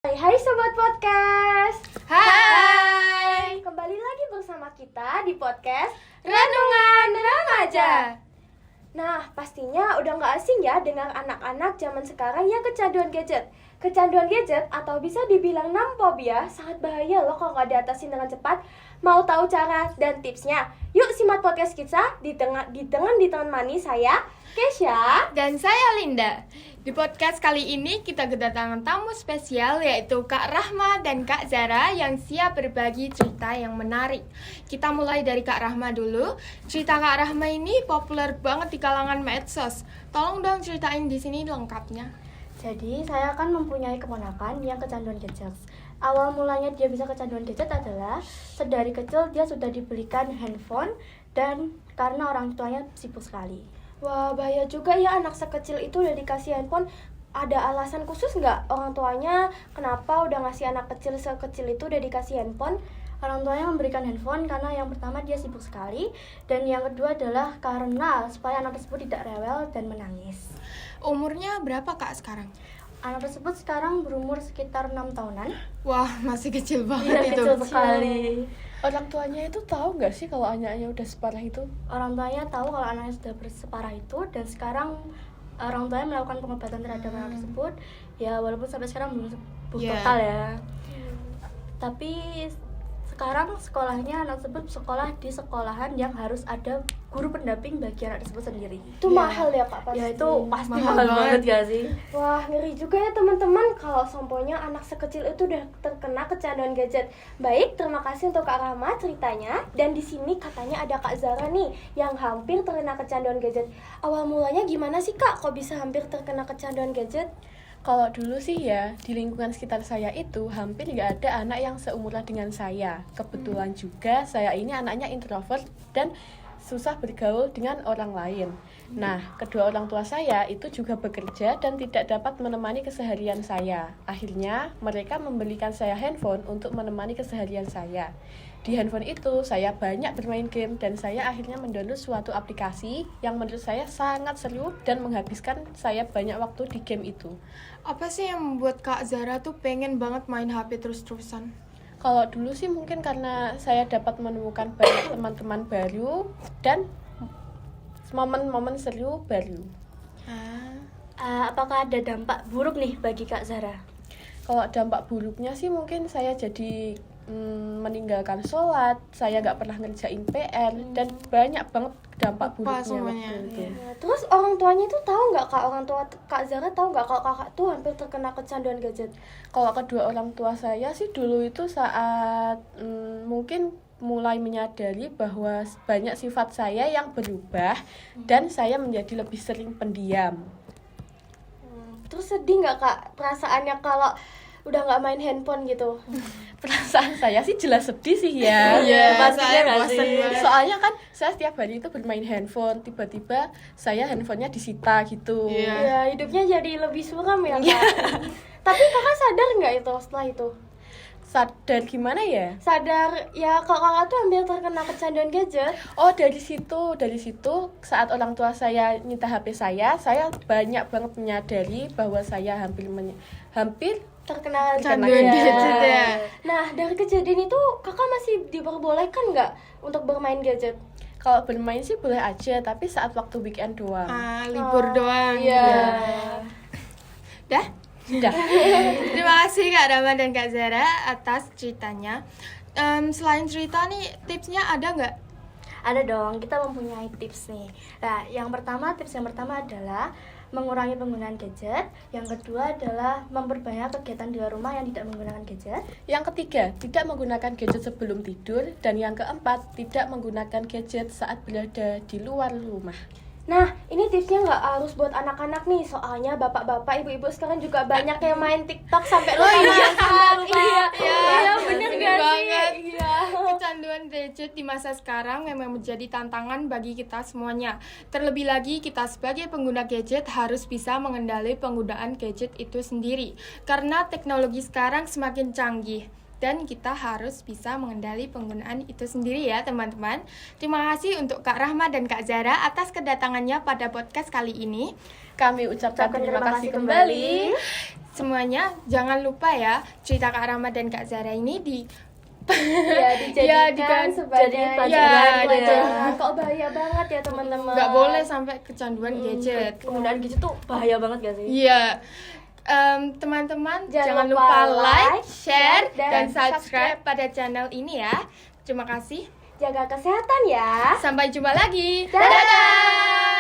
Hai Sobat Podcast. Hai. Kembali lagi bersama kita di podcast Renungan Remaja. Nah, pastinya udah gak asing ya dengar anak-anak zaman sekarang yang kecanduan gadget. Kecanduan gadget atau bisa dibilang namphobia sangat bahaya loh kalau gak diatasin dengan cepat. Mau tahu cara dan tipsnya? Yuk simak podcast kita ditemani saya, Kesha. Dan saya Linda. Di podcast kali ini kita kedatangan tamu spesial yaitu Kak Rahma dan Kak Zara yang siap berbagi cerita yang menarik. Kita mulai dari Kak Rahma dulu. Cerita Kak Rahma ini populer banget di kalangan medsos. Tolong dong ceritain di sini lengkapnya. Jadi saya kan mempunyai keponakan yang kecanduan gadget. Awal mulanya dia bisa kecanduan gadget adalah sedari kecil dia sudah dibelikan handphone dan karena orang tuanya sibuk sekali. Wah, bahaya juga ya anak sekecil itu udah dikasih handphone. Ada alasan khusus nggak orang tuanya kenapa udah ngasih anak kecil sekecil itu udah dikasih handphone? Orang tuanya memberikan handphone karena yang pertama dia sibuk sekali dan yang kedua adalah karena supaya anak tersebut tidak rewel dan menangis. Umurnya berapa Kak sekarang? Anak tersebut sekarang berumur sekitar 6 tahunan. Wah, masih kecil Iya, banget itu. kecil sekali. Orang tuanya itu tahu nggak sih kalau anaknya udah separah itu? Orang tuanya tahu kalau anaknya sudah separah itu dan sekarang orang tuanya melakukan pengobatan terhadap anak tersebut. Ya walaupun sampai sekarang belum sembuh total ya. Tapi sekarang sekolahnya anak tersebut sekolah di sekolahan yang harus ada guru pendamping bagi anak tersebut sendiri. Itu mahal ya Kak pasti. Ya itu pasti Mahal mahal banget. banget ya sih. Wah, ngeri juga ya teman-teman kalau samponya anak sekecil itu udah terkena kecanduan gadget. Baik, terima kasih untuk Kak Rahma ceritanya. Dan di sini katanya ada Kak Zara nih yang hampir terkena kecanduan gadget. Awal mulanya gimana sih Kak? Kok bisa hampir terkena kecanduan gadget? Kalau dulu sih ya, di lingkungan sekitar saya itu hampir nggak ada anak yang seumuran dengan saya. Kebetulan juga saya ini anaknya introvert dan susah bergaul dengan orang lain. Nah, kedua orang tua saya itu juga bekerja dan tidak dapat menemani keseharian saya. Akhirnya, mereka membelikan saya handphone untuk menemani keseharian saya. Di handphone itu, saya banyak bermain game dan saya akhirnya mendownload suatu aplikasi yang menurut saya sangat seru dan menghabiskan saya banyak waktu di game itu. Apa sih yang membuat Kak Zara tuh pengen banget main HP terus-terusan? Kalau dulu sih mungkin karena saya dapat menemukan banyak teman-teman baru dan momen-momen seru baru. Apakah ada dampak buruk nih bagi Kak Zara? Kalau dampak buruknya sih mungkin saya jadi meninggalkan sholat, saya nggak pernah ngerjain PR dan banyak banget dampak Lupa buruknya semuanya, waktu itu. iya. Nah, terus orang tuanya itu tahu nggak Kak? Orang tua Kak Zara tahu nggak kalau kakak tuh hampir terkena kecanduan gadget? Kalau kedua orang tua saya sih dulu itu saat mungkin mulai menyadari bahwa banyak sifat saya yang berubah dan saya menjadi lebih sering pendiam. Terus sedih nggak Kak perasaannya kalau udah nggak main handphone gitu? Perasaan saya sih jelas sedih sih ya. Iya, pastinya saya nggak bosen sih? banget. Soalnya kan saya setiap hari itu bermain handphone, tiba-tiba saya handphonenya disita gitu. Iya. Ya hidupnya jadi lebih suram ya Kak. Tapi kakak sadar nggak itu setelah itu? Sadar gimana ya? Sadar ya kalau kakak tuh hampir terkena kecanduan gadget. Oh, dari situ saat orang tua saya nyita HP saya banyak banget menyadari bahwa saya hampir Terkena Kecanduan Iya. gadget ya. Nah, dari kejadian itu kakak masih diperbolehkan nggak untuk bermain gadget? kalau bermain sih boleh aja, tapi saat waktu weekend doang. Libur doang. Iya. Dah? Sudah. Terima kasih Kak Rahma dan Kak Zara atas ceritanya. Selain cerita nih, tipsnya ada nggak? Ada dong, kita mempunyai tips nih. Nah, tips yang pertama adalah mengurangi penggunaan gadget. Yang kedua adalah memperbanyak kegiatan di luar rumah yang tidak menggunakan gadget. Yang ketiga, tidak menggunakan gadget sebelum tidur. Dan yang keempat, tidak menggunakan gadget saat berada di luar rumah. Nah, ini tipsnya nggak harus buat anak-anak nih, soalnya bapak-bapak, ibu-ibu sekarang juga banyak yang main TikTok sampai lupa masak. Iya, bener Bener nggak sih? banget. Iya. Kecanduan gadget di masa sekarang memang menjadi tantangan bagi kita semuanya. Terlebih lagi kita sebagai pengguna gadget harus bisa mengendali penggunaan gadget itu sendiri. Karena teknologi sekarang semakin canggih. dan kita harus bisa mengendali penggunaan itu sendiri ya teman-teman. Terima kasih untuk Kak Rahma dan Kak Zara atas kedatangannya pada podcast kali ini. Kami ucapkan terima kasih kembali. Semuanya jangan lupa ya, cerita Kak Rahma dan Kak Zara ini dijadikan jadi sebagai pelajaran. pelajaran. Kok bahaya banget ya teman-teman. Nggak boleh sampai kecanduan gadget. Penggunaan gadget tuh bahaya banget gak sih? Iya. Teman-teman Jangan jangan lupa lupa like, like, share, dan dan subscribe pada channel ini ya. Terima kasih. Jaga kesehatan ya. Sampai jumpa lagi. Dadah. Dadah.